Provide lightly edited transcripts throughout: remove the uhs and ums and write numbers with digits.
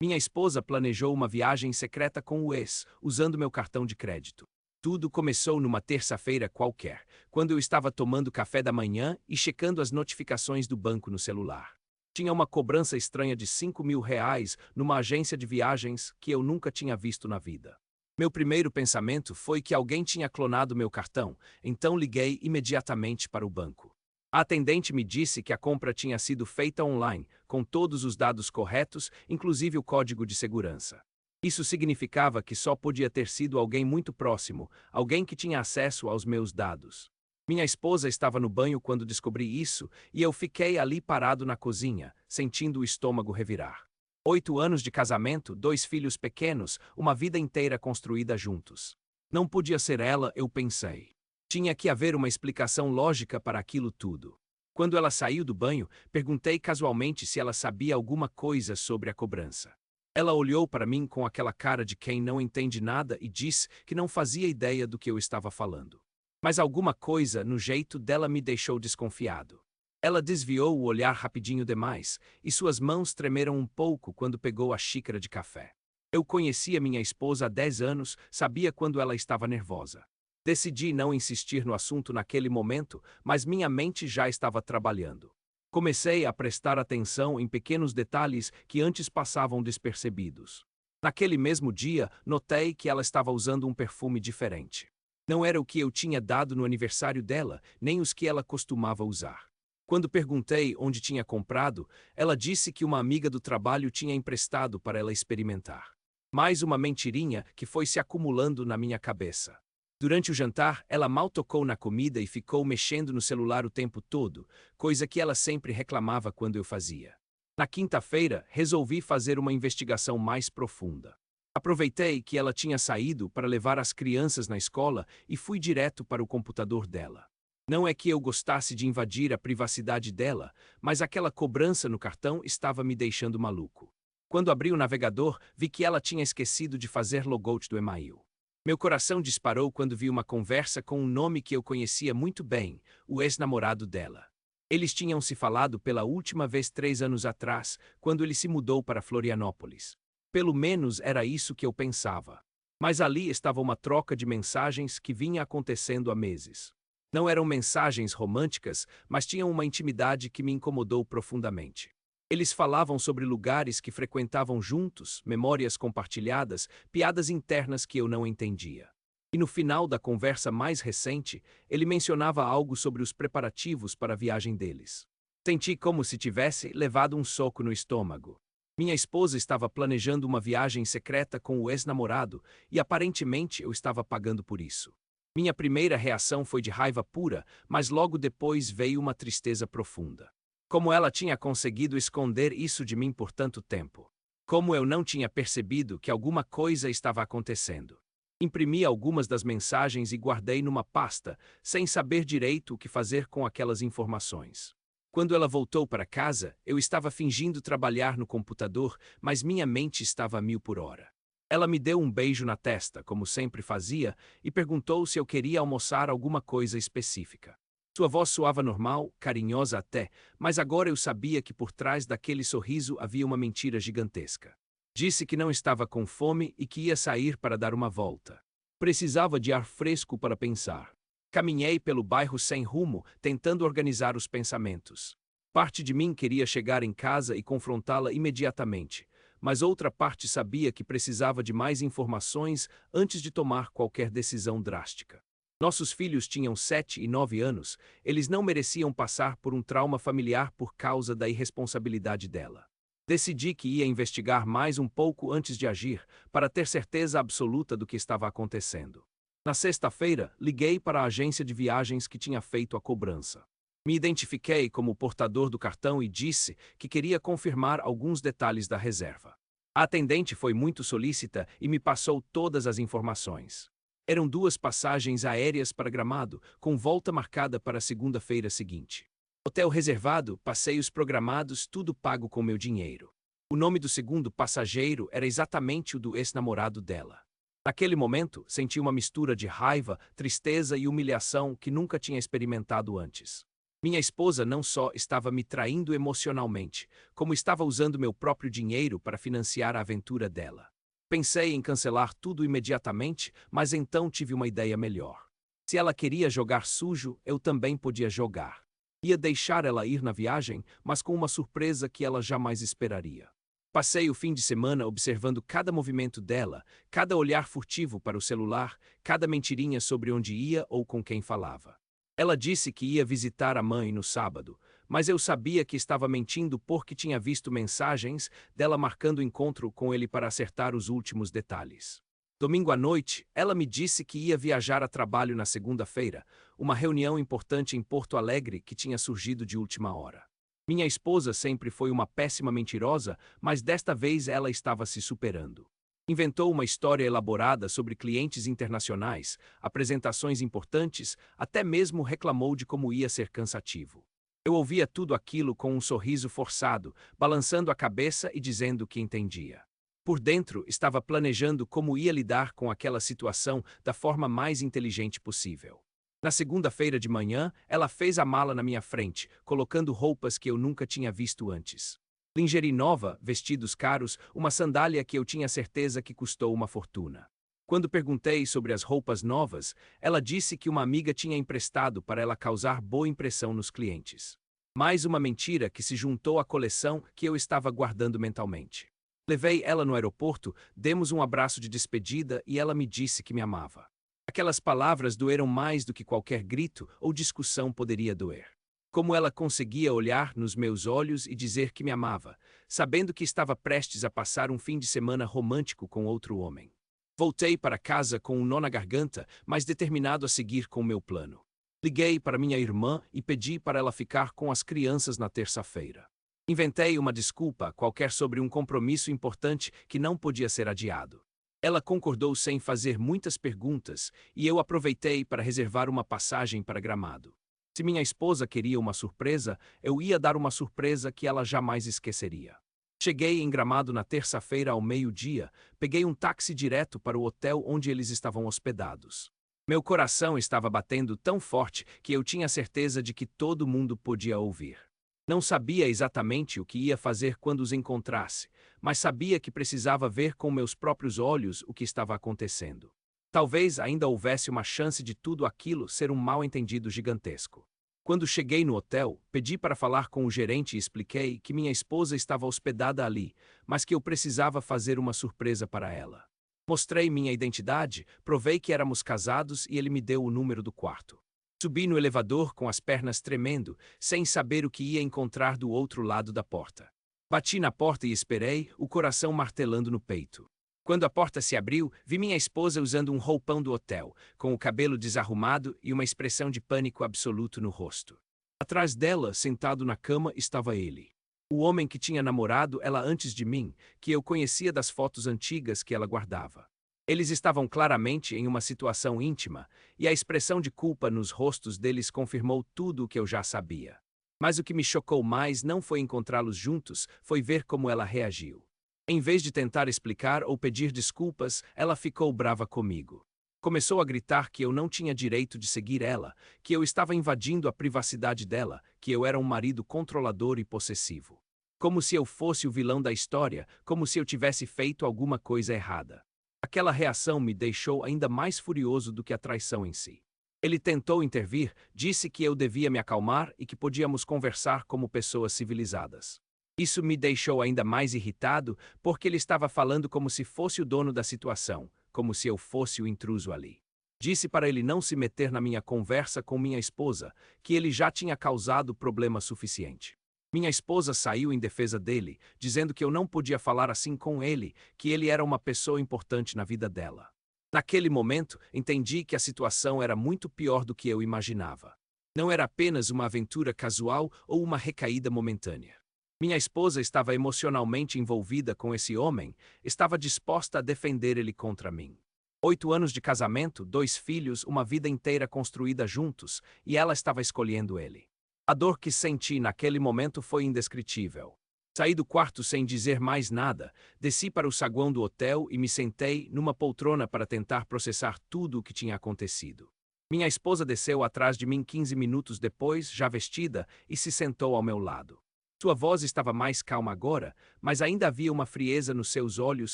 Minha esposa planejou uma viagem secreta com o ex, usando meu cartão de crédito. Tudo começou numa terça-feira qualquer, quando eu estava tomando café da manhã e checando as notificações do banco no celular. Tinha uma cobrança estranha de R$ 5.000 numa agência de viagens que eu nunca tinha visto na vida. Meu primeiro pensamento foi que alguém tinha clonado meu cartão, então liguei imediatamente para o banco. A atendente me disse que a compra tinha sido feita online, com todos os dados corretos, inclusive o código de segurança. Isso significava que só podia ter sido alguém muito próximo, alguém que tinha acesso aos meus dados. Minha esposa estava no banho quando descobri isso e eu fiquei ali parado na cozinha, sentindo o estômago revirar. 8 anos de casamento, 2 filhos pequenos, uma vida inteira construída juntos. Não podia ser ela, eu pensei. Tinha que haver uma explicação lógica para aquilo tudo. Quando ela saiu do banho, perguntei casualmente se ela sabia alguma coisa sobre a cobrança. Ela olhou para mim com aquela cara de quem não entende nada e disse que não fazia ideia do que eu estava falando. Mas alguma coisa no jeito dela me deixou desconfiado. Ela desviou o olhar rapidinho demais, e suas mãos tremeram um pouco quando pegou a xícara de café. Eu conhecia minha esposa há 10 anos, sabia quando ela estava nervosa. Decidi não insistir no assunto naquele momento, mas minha mente já estava trabalhando. Comecei a prestar atenção em pequenos detalhes que antes passavam despercebidos. Naquele mesmo dia, notei que ela estava usando um perfume diferente. Não era o que eu tinha dado no aniversário dela, nem os que ela costumava usar. Quando perguntei onde tinha comprado, ela disse que uma amiga do trabalho tinha emprestado para ela experimentar. Mais uma mentirinha que foi se acumulando na minha cabeça. Durante o jantar, ela mal tocou na comida e ficou mexendo no celular o tempo todo, coisa que ela sempre reclamava quando eu fazia. Na quinta-feira, resolvi fazer uma investigação mais profunda. Aproveitei que ela tinha saído para levar as crianças na escola e fui direto para o computador dela. Não é que eu gostasse de invadir a privacidade dela, mas aquela cobrança no cartão estava me deixando maluco. Quando abri o navegador, vi que ela tinha esquecido de fazer logout do e-mail. Meu coração disparou quando vi uma conversa com um nome que eu conhecia muito bem, o ex-namorado dela. Eles tinham se falado pela última vez 3 anos atrás, quando ele se mudou para Florianópolis. Pelo menos era isso que eu pensava. Mas ali estava uma troca de mensagens que vinha acontecendo há meses. Não eram mensagens românticas, mas tinham uma intimidade que me incomodou profundamente. Eles falavam sobre lugares que frequentavam juntos, memórias compartilhadas, piadas internas que eu não entendia. E no final da conversa mais recente, ele mencionava algo sobre os preparativos para a viagem deles. Senti como se tivesse levado um soco no estômago. Minha esposa estava planejando uma viagem secreta com o ex-namorado e aparentemente eu estava pagando por isso. Minha primeira reação foi de raiva pura, mas logo depois veio uma tristeza profunda. Como ela tinha conseguido esconder isso de mim por tanto tempo? Como eu não tinha percebido que alguma coisa estava acontecendo? Imprimi algumas das mensagens e guardei numa pasta, sem saber direito o que fazer com aquelas informações. Quando ela voltou para casa, eu estava fingindo trabalhar no computador, mas minha mente estava a 1000 por hora. Ela me deu um beijo na testa, como sempre fazia, e perguntou se eu queria almoçar alguma coisa específica. Sua voz soava normal, carinhosa até, mas agora eu sabia que por trás daquele sorriso havia uma mentira gigantesca. Disse que não estava com fome e que ia sair para dar uma volta. Precisava de ar fresco para pensar. Caminhei pelo bairro sem rumo, tentando organizar os pensamentos. Parte de mim queria chegar em casa e confrontá-la imediatamente, mas outra parte sabia que precisava de mais informações antes de tomar qualquer decisão drástica. Nossos filhos tinham 7 e 9 anos, eles não mereciam passar por um trauma familiar por causa da irresponsabilidade dela. Decidi que ia investigar mais um pouco antes de agir, para ter certeza absoluta do que estava acontecendo. Na sexta-feira, liguei para a agência de viagens que tinha feito a cobrança. Me identifiquei como portador do cartão e disse que queria confirmar alguns detalhes da reserva. A atendente foi muito solícita e me passou todas as informações. Eram 2 passagens aéreas para Gramado, com volta marcada para a segunda-feira seguinte. Hotel reservado, passeios programados, tudo pago com meu dinheiro. O nome do segundo passageiro era exatamente o do ex-namorado dela. Naquele momento, senti uma mistura de raiva, tristeza e humilhação que nunca tinha experimentado antes. Minha esposa não só estava me traindo emocionalmente, como estava usando meu próprio dinheiro para financiar a aventura dela. Pensei em cancelar tudo imediatamente, mas então tive uma ideia melhor. Se ela queria jogar sujo, eu também podia jogar. Ia deixar ela ir na viagem, mas com uma surpresa que ela jamais esperaria. Passei o fim de semana observando cada movimento dela, cada olhar furtivo para o celular, cada mentirinha sobre onde ia ou com quem falava. Ela disse que ia visitar a mãe no sábado, mas eu sabia que estava mentindo porque tinha visto mensagens dela marcando encontro com ele para acertar os últimos detalhes. Domingo à noite, ela me disse que ia viajar a trabalho na segunda-feira, uma reunião importante em Porto Alegre que tinha surgido de última hora. Minha esposa sempre foi uma péssima mentirosa, mas desta vez ela estava se superando. Inventou uma história elaborada sobre clientes internacionais, apresentações importantes, até mesmo reclamou de como ia ser cansativo. Eu ouvia tudo aquilo com um sorriso forçado, balançando a cabeça e dizendo que entendia. Por dentro, estava planejando como ia lidar com aquela situação da forma mais inteligente possível. Na segunda-feira de manhã, ela fez a mala na minha frente, colocando roupas que eu nunca tinha visto antes. Lingerie nova, vestidos caros, uma sandália que eu tinha certeza que custou uma fortuna. Quando perguntei sobre as roupas novas, ela disse que uma amiga tinha emprestado para ela causar boa impressão nos clientes. Mais uma mentira que se juntou à coleção que eu estava guardando mentalmente. Levei ela no aeroporto, demos um abraço de despedida e ela me disse que me amava. Aquelas palavras doeram mais do que qualquer grito ou discussão poderia doer. Como ela conseguia olhar nos meus olhos e dizer que me amava, sabendo que estava prestes a passar um fim de semana romântico com outro homem. Voltei para casa com um nó na garganta, mas determinado a seguir com meu plano. Liguei para minha irmã e pedi para ela ficar com as crianças na terça-feira. Inventei uma desculpa qualquer sobre um compromisso importante que não podia ser adiado. Ela concordou sem fazer muitas perguntas e eu aproveitei para reservar uma passagem para Gramado. Se minha esposa queria uma surpresa, eu ia dar uma surpresa que ela jamais esqueceria. Cheguei em Gramado na terça-feira ao meio-dia, peguei um táxi direto para o hotel onde eles estavam hospedados. Meu coração estava batendo tão forte que eu tinha certeza de que todo mundo podia ouvir. Não sabia exatamente o que ia fazer quando os encontrasse, mas sabia que precisava ver com meus próprios olhos o que estava acontecendo. Talvez ainda houvesse uma chance de tudo aquilo ser um mal-entendido gigantesco. Quando cheguei no hotel, pedi para falar com o gerente e expliquei que minha esposa estava hospedada ali, mas que eu precisava fazer uma surpresa para ela. Mostrei minha identidade, provei que éramos casados e ele me deu o número do quarto. Subi no elevador com as pernas tremendo, sem saber o que ia encontrar do outro lado da porta. Bati na porta e esperei, o coração martelando no peito. Quando a porta se abriu, vi minha esposa usando um roupão do hotel, com o cabelo desarrumado e uma expressão de pânico absoluto no rosto. Atrás dela, sentado na cama, estava ele. O homem que tinha namorado ela antes de mim, que eu conhecia das fotos antigas que ela guardava. Eles estavam claramente em uma situação íntima, e a expressão de culpa nos rostos deles confirmou tudo o que eu já sabia. Mas o que me chocou mais não foi encontrá-los juntos, foi ver como ela reagiu. Em vez de tentar explicar ou pedir desculpas, ela ficou brava comigo. Começou a gritar que eu não tinha direito de seguir ela, que eu estava invadindo a privacidade dela, que eu era um marido controlador e possessivo. Como se eu fosse o vilão da história, como se eu tivesse feito alguma coisa errada. Aquela reação me deixou ainda mais furioso do que a traição em si. Ele tentou intervir, disse que eu devia me acalmar e que podíamos conversar como pessoas civilizadas. Isso me deixou ainda mais irritado, porque ele estava falando como se fosse o dono da situação, como se eu fosse o intruso ali. Disse para ele não se meter na minha conversa com minha esposa, que ele já tinha causado problema suficiente. Minha esposa saiu em defesa dele, dizendo que eu não podia falar assim com ele, que ele era uma pessoa importante na vida dela. Naquele momento, entendi que a situação era muito pior do que eu imaginava. Não era apenas uma aventura casual ou uma recaída momentânea. Minha esposa estava emocionalmente envolvida com esse homem, estava disposta a defender ele contra mim. 8 anos de casamento, 2 filhos, uma vida inteira construída juntos, e ela estava escolhendo ele. A dor que senti naquele momento foi indescritível. Saí do quarto sem dizer mais nada, desci para o saguão do hotel e me sentei numa poltrona para tentar processar tudo o que tinha acontecido. Minha esposa desceu atrás de mim 15 minutos depois, já vestida, e se sentou ao meu lado. Sua voz estava mais calma agora, mas ainda havia uma frieza nos seus olhos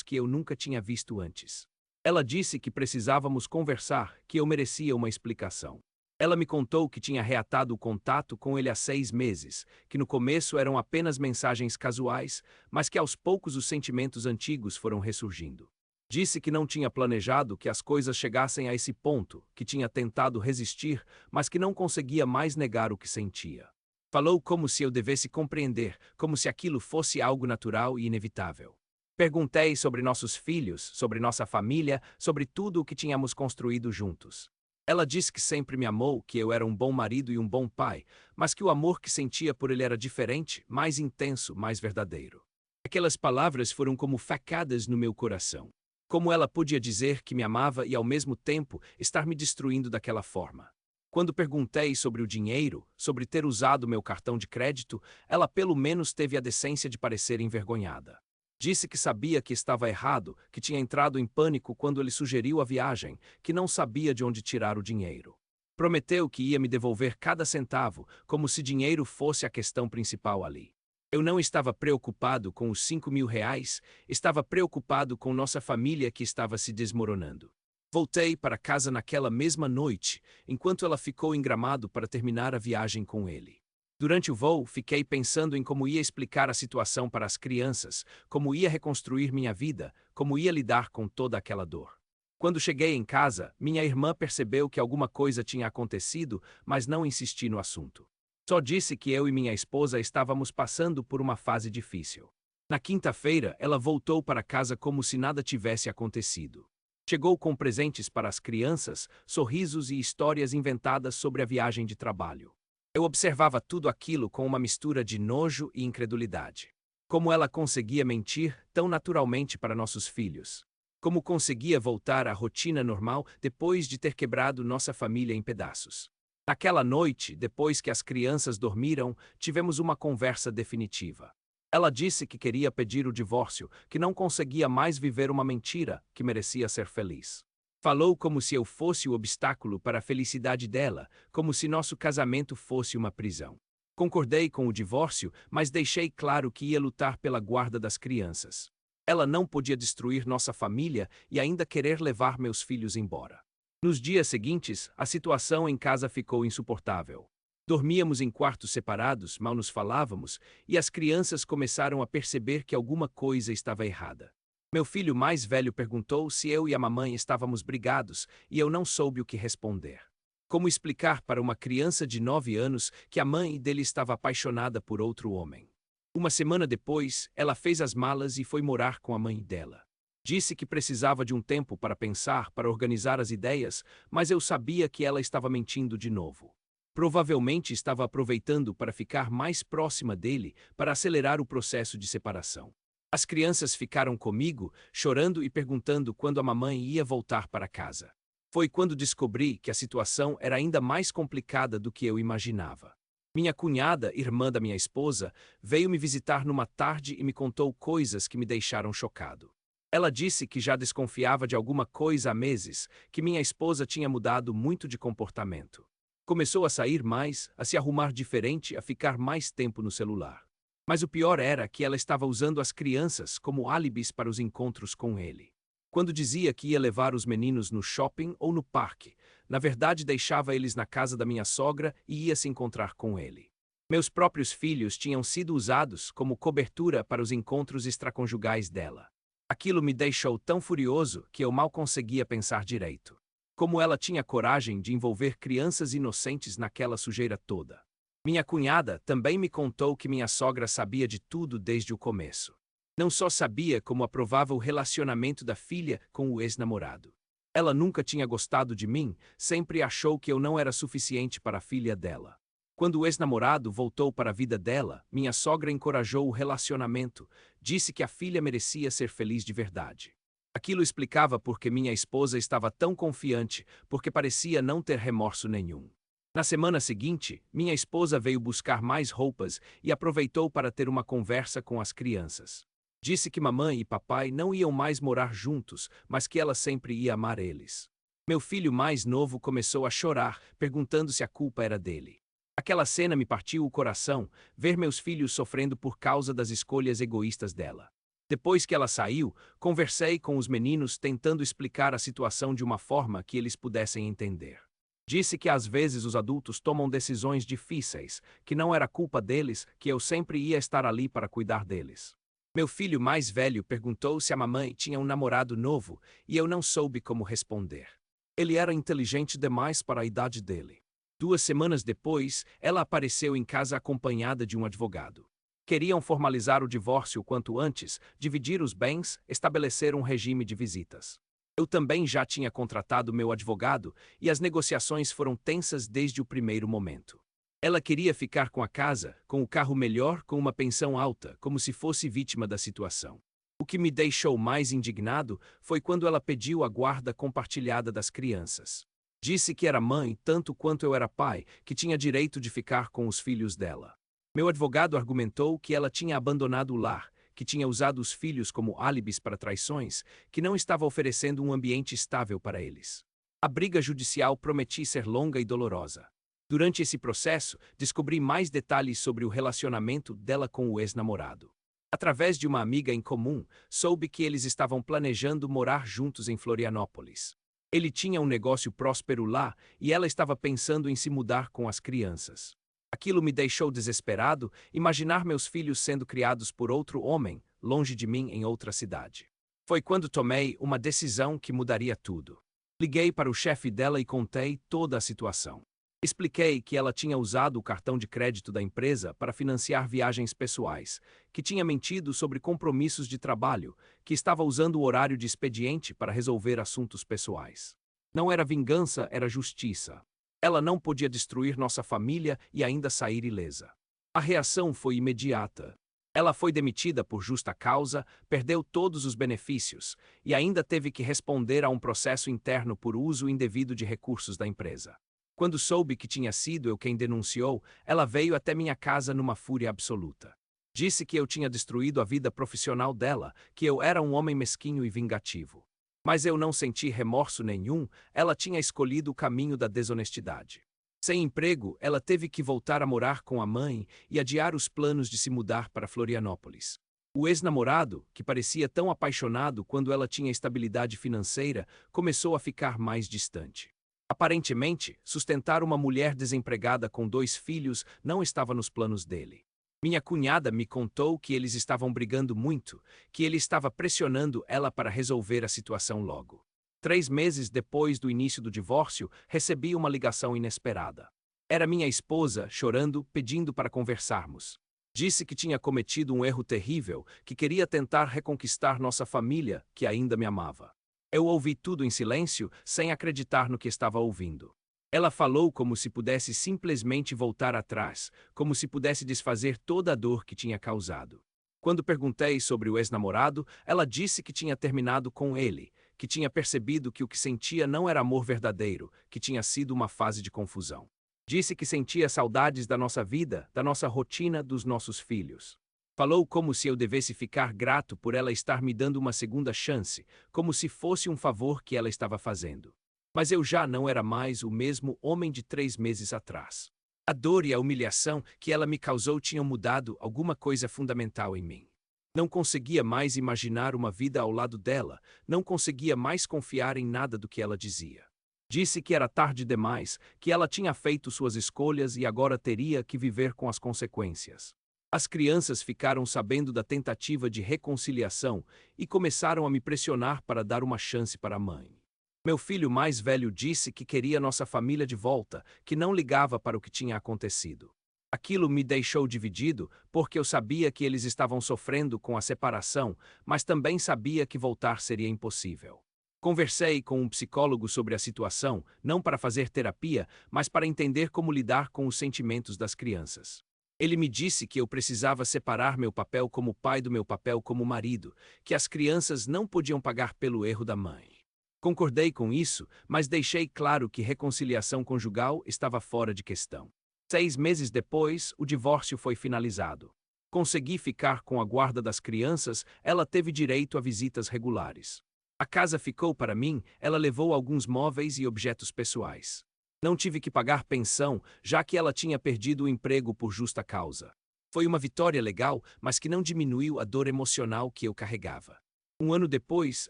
que eu nunca tinha visto antes. Ela disse que precisávamos conversar, que eu merecia uma explicação. Ela me contou que tinha reatado o contato com ele há 6 meses, que no começo eram apenas mensagens casuais, mas que aos poucos os sentimentos antigos foram ressurgindo. Disse que não tinha planejado que as coisas chegassem a esse ponto, que tinha tentado resistir, mas que não conseguia mais negar o que sentia. Falou como se eu devesse compreender, como se aquilo fosse algo natural e inevitável. Perguntei sobre nossos filhos, sobre nossa família, sobre tudo o que tínhamos construído juntos. Ela disse que sempre me amou, que eu era um bom marido e um bom pai, mas que o amor que sentia por ele era diferente, mais intenso, mais verdadeiro. Aquelas palavras foram como facadas no meu coração. Como ela podia dizer que me amava e ao mesmo tempo estar me destruindo daquela forma? Quando perguntei sobre o dinheiro, sobre ter usado meu cartão de crédito, ela pelo menos teve a decência de parecer envergonhada. Disse que sabia que estava errado, que tinha entrado em pânico quando ele sugeriu a viagem, que não sabia de onde tirar o dinheiro. Prometeu que ia me devolver cada centavo, como se dinheiro fosse a questão principal ali. Eu não estava preocupado com os 5.000 reais, estava preocupado com nossa família que estava se desmoronando. Voltei para casa naquela mesma noite, enquanto ela ficou em Gramado para terminar a viagem com ele. Durante o voo, fiquei pensando em como ia explicar a situação para as crianças, como ia reconstruir minha vida, como ia lidar com toda aquela dor. Quando cheguei em casa, minha irmã percebeu que alguma coisa tinha acontecido, mas não insisti no assunto. Só disse que eu e minha esposa estávamos passando por uma fase difícil. Na quinta-feira, ela voltou para casa como se nada tivesse acontecido. Chegou com presentes para as crianças, sorrisos e histórias inventadas sobre a viagem de trabalho. Eu observava tudo aquilo com uma mistura de nojo e incredulidade. Como ela conseguia mentir tão naturalmente para nossos filhos? Como conseguia voltar à rotina normal depois de ter quebrado nossa família em pedaços? Naquela noite, depois que as crianças dormiram, tivemos uma conversa definitiva. Ela disse que queria pedir o divórcio, que não conseguia mais viver uma mentira, que merecia ser feliz. Falou como se eu fosse o obstáculo para a felicidade dela, como se nosso casamento fosse uma prisão. Concordei com o divórcio, mas deixei claro que ia lutar pela guarda das crianças. Ela não podia destruir nossa família e ainda querer levar meus filhos embora. Nos dias seguintes, a situação em casa ficou insuportável. Dormíamos em quartos separados, mal nos falávamos, e as crianças começaram a perceber que alguma coisa estava errada. Meu filho mais velho perguntou se eu e a mamãe estávamos brigados, e eu não soube o que responder. Como explicar para uma criança de 9 anos que a mãe dele estava apaixonada por outro homem? Uma semana depois, ela fez as malas e foi morar com a mãe dela. Disse que precisava de um tempo para pensar, para organizar as ideias, mas eu sabia que ela estava mentindo de novo. Provavelmente estava aproveitando para ficar mais próxima dele, para acelerar o processo de separação. As crianças ficaram comigo, chorando e perguntando quando a mamãe ia voltar para casa. Foi quando descobri que a situação era ainda mais complicada do que eu imaginava. Minha cunhada, irmã da minha esposa, veio me visitar numa tarde e me contou coisas que me deixaram chocado. Ela disse que já desconfiava de alguma coisa há meses, que minha esposa tinha mudado muito de comportamento. Começou a sair mais, a se arrumar diferente, a ficar mais tempo no celular. Mas o pior era que ela estava usando as crianças como álibis para os encontros com ele. Quando dizia que ia levar os meninos no shopping ou no parque, na verdade deixava eles na casa da minha sogra e ia se encontrar com ele. Meus próprios filhos tinham sido usados como cobertura para os encontros extraconjugais dela. Aquilo me deixou tão furioso que eu mal conseguia pensar direito. Como ela tinha coragem de envolver crianças inocentes naquela sujeira toda? Minha cunhada também me contou que minha sogra sabia de tudo desde o começo. Não só sabia como aprovava o relacionamento da filha com o ex-namorado. Ela nunca tinha gostado de mim, sempre achou que eu não era suficiente para a filha dela. Quando o ex-namorado voltou para a vida dela, minha sogra encorajou o relacionamento, disse que a filha merecia ser feliz de verdade. Aquilo explicava por que minha esposa estava tão confiante, porque parecia não ter remorso nenhum. Na semana seguinte, minha esposa veio buscar mais roupas e aproveitou para ter uma conversa com as crianças. Disse que mamãe e papai não iam mais morar juntos, mas que ela sempre ia amar eles. Meu filho mais novo começou a chorar, perguntando se a culpa era dele. Aquela cena me partiu o coração, ver meus filhos sofrendo por causa das escolhas egoístas dela. Depois que ela saiu, conversei com os meninos tentando explicar a situação de uma forma que eles pudessem entender. Disse que às vezes os adultos tomam decisões difíceis, que não era culpa deles, que eu sempre ia estar ali para cuidar deles. Meu filho mais velho perguntou se a mamãe tinha um namorado novo e eu não soube como responder. Ele era inteligente demais para a idade dele. 2 semanas depois, ela apareceu em casa acompanhada de um advogado. Queriam formalizar o divórcio o quanto antes, dividir os bens, estabelecer um regime de visitas. Eu também já tinha contratado meu advogado e as negociações foram tensas desde o primeiro momento. Ela queria ficar com a casa, com o carro melhor, com uma pensão alta, como se fosse vítima da situação. O que me deixou mais indignado foi quando ela pediu a guarda compartilhada das crianças. Disse que era mãe tanto quanto eu era pai, que tinha direito de ficar com os filhos dela. Meu advogado argumentou que ela tinha abandonado o lar, que tinha usado os filhos como álibis para traições, que não estava oferecendo um ambiente estável para eles. A briga judicial prometia ser longa e dolorosa. Durante esse processo, descobri mais detalhes sobre o relacionamento dela com o ex-namorado. Através de uma amiga em comum, soube que eles estavam planejando morar juntos em Florianópolis. Ele tinha um negócio próspero lá e ela estava pensando em se mudar com as crianças. Aquilo me deixou desesperado, imaginar meus filhos sendo criados por outro homem, longe de mim em outra cidade. Foi quando tomei uma decisão que mudaria tudo. Liguei para o chefe dela e contei toda a situação. Expliquei que ela tinha usado o cartão de crédito da empresa para financiar viagens pessoais, que tinha mentido sobre compromissos de trabalho, que estava usando o horário de expediente para resolver assuntos pessoais. Não era vingança, era justiça. Ela não podia destruir nossa família e ainda sair ilesa. A reação foi imediata. Ela foi demitida por justa causa, perdeu todos os benefícios e ainda teve que responder a um processo interno por uso indevido de recursos da empresa. Quando soube que tinha sido eu quem denunciou, ela veio até minha casa numa fúria absoluta. Disse que eu tinha destruído a vida profissional dela, que eu era um homem mesquinho e vingativo. Mas eu não senti remorso nenhum, ela tinha escolhido o caminho da desonestidade. Sem emprego, ela teve que voltar a morar com a mãe e adiar os planos de se mudar para Florianópolis. O ex-namorado, que parecia tão apaixonado quando ela tinha estabilidade financeira, começou a ficar mais distante. Aparentemente, sustentar uma mulher desempregada com 2 filhos não estava nos planos dele. Minha cunhada me contou que eles estavam brigando muito, que ele estava pressionando ela para resolver a situação logo. 3 meses depois do início do divórcio, recebi uma ligação inesperada. Era minha esposa, chorando, pedindo para conversarmos. Disse que tinha cometido um erro terrível, que queria tentar reconquistar nossa família, que ainda me amava. Eu ouvi tudo em silêncio, sem acreditar no que estava ouvindo. Ela falou como se pudesse simplesmente voltar atrás, como se pudesse desfazer toda a dor que tinha causado. Quando perguntei sobre o ex-namorado, ela disse que tinha terminado com ele, que tinha percebido que o que sentia não era amor verdadeiro, que tinha sido uma fase de confusão. Disse que sentia saudades da nossa vida, da nossa rotina, dos nossos filhos. Falou como se eu devesse ficar grato por ela estar me dando uma segunda chance, como se fosse um favor que ela estava fazendo. Mas eu já não era mais o mesmo homem de 3 meses atrás. A dor e a humilhação que ela me causou tinham mudado alguma coisa fundamental em mim. Não conseguia mais imaginar uma vida ao lado dela, não conseguia mais confiar em nada do que ela dizia. Disse que era tarde demais, que ela tinha feito suas escolhas e agora teria que viver com as consequências. As crianças ficaram sabendo da tentativa de reconciliação e começaram a me pressionar para dar uma chance para a mãe. Meu filho mais velho disse que queria nossa família de volta, que não ligava para o que tinha acontecido. Aquilo me deixou dividido, porque eu sabia que eles estavam sofrendo com a separação, mas também sabia que voltar seria impossível. Conversei com um psicólogo sobre a situação, não para fazer terapia, mas para entender como lidar com os sentimentos das crianças. Ele me disse que eu precisava separar meu papel como pai do meu papel como marido, que as crianças não podiam pagar pelo erro da mãe. Concordei com isso, mas deixei claro que reconciliação conjugal estava fora de questão. 6 meses depois, o divórcio foi finalizado. Consegui ficar com a guarda das crianças, ela teve direito a visitas regulares. A casa ficou para mim, ela levou alguns móveis e objetos pessoais. Não tive que pagar pensão, já que ela tinha perdido o emprego por justa causa. Foi uma vitória legal, mas que não diminuiu a dor emocional que eu carregava. Um ano depois,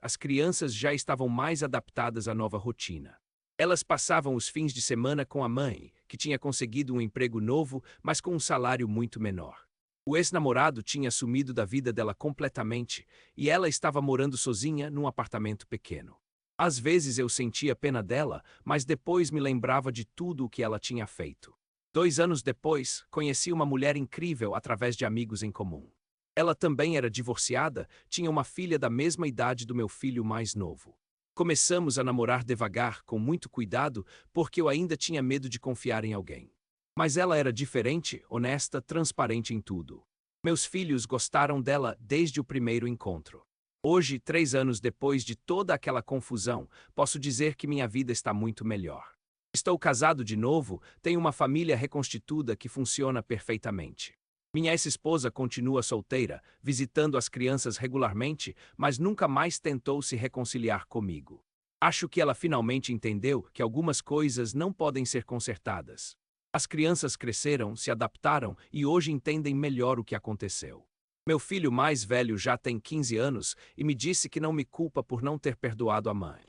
as crianças já estavam mais adaptadas à nova rotina. Elas passavam os fins de semana com a mãe, que tinha conseguido um emprego novo, mas com um salário muito menor. O ex-namorado tinha sumido da vida dela completamente e ela estava morando sozinha num apartamento pequeno. Às vezes eu sentia pena dela, mas depois me lembrava de tudo o que ela tinha feito. 2 anos depois, conheci uma mulher incrível através de amigos em comum. Ela também era divorciada, tinha uma filha da mesma idade do meu filho mais novo. Começamos a namorar devagar, com muito cuidado, porque eu ainda tinha medo de confiar em alguém. Mas ela era diferente, honesta, transparente em tudo. Meus filhos gostaram dela desde o primeiro encontro. Hoje, 3 anos depois de toda aquela confusão, posso dizer que minha vida está muito melhor. Estou casado de novo, tenho uma família reconstituída que funciona perfeitamente. Minha ex-esposa continua solteira, visitando as crianças regularmente, mas nunca mais tentou se reconciliar comigo. Acho que ela finalmente entendeu que algumas coisas não podem ser consertadas. As crianças cresceram, se adaptaram e hoje entendem melhor o que aconteceu. Meu filho mais velho já tem 15 anos e me disse que não me culpa por não ter perdoado a mãe.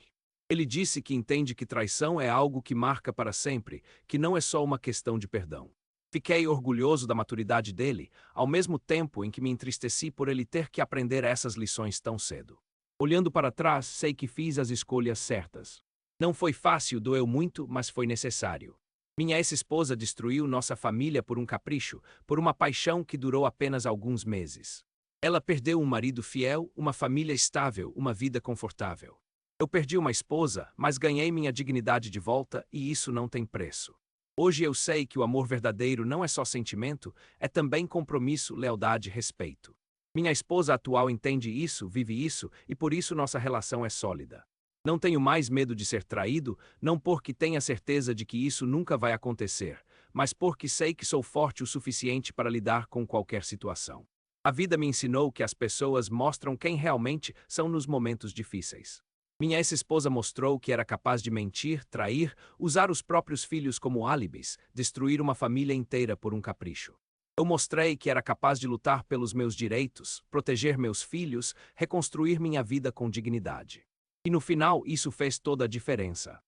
Ele disse que entende que traição é algo que marca para sempre, que não é só uma questão de perdão. Fiquei orgulhoso da maturidade dele, ao mesmo tempo em que me entristeci por ele ter que aprender essas lições tão cedo. Olhando para trás, sei que fiz as escolhas certas. Não foi fácil, doeu muito, mas foi necessário. Minha ex-esposa destruiu nossa família por um capricho, por uma paixão que durou apenas alguns meses. Ela perdeu um marido fiel, uma família estável, uma vida confortável. Eu perdi uma esposa, mas ganhei minha dignidade de volta e isso não tem preço. Hoje eu sei que o amor verdadeiro não é só sentimento, é também compromisso, lealdade e respeito. Minha esposa atual entende isso, vive isso e por isso nossa relação é sólida. Não tenho mais medo de ser traído, não porque tenha certeza de que isso nunca vai acontecer, mas porque sei que sou forte o suficiente para lidar com qualquer situação. A vida me ensinou que as pessoas mostram quem realmente são nos momentos difíceis. Minha ex-esposa mostrou que era capaz de mentir, trair, usar os próprios filhos como álibis, destruir uma família inteira por um capricho. Eu mostrei que era capaz de lutar pelos meus direitos, proteger meus filhos, reconstruir minha vida com dignidade. E no final isso fez toda a diferença.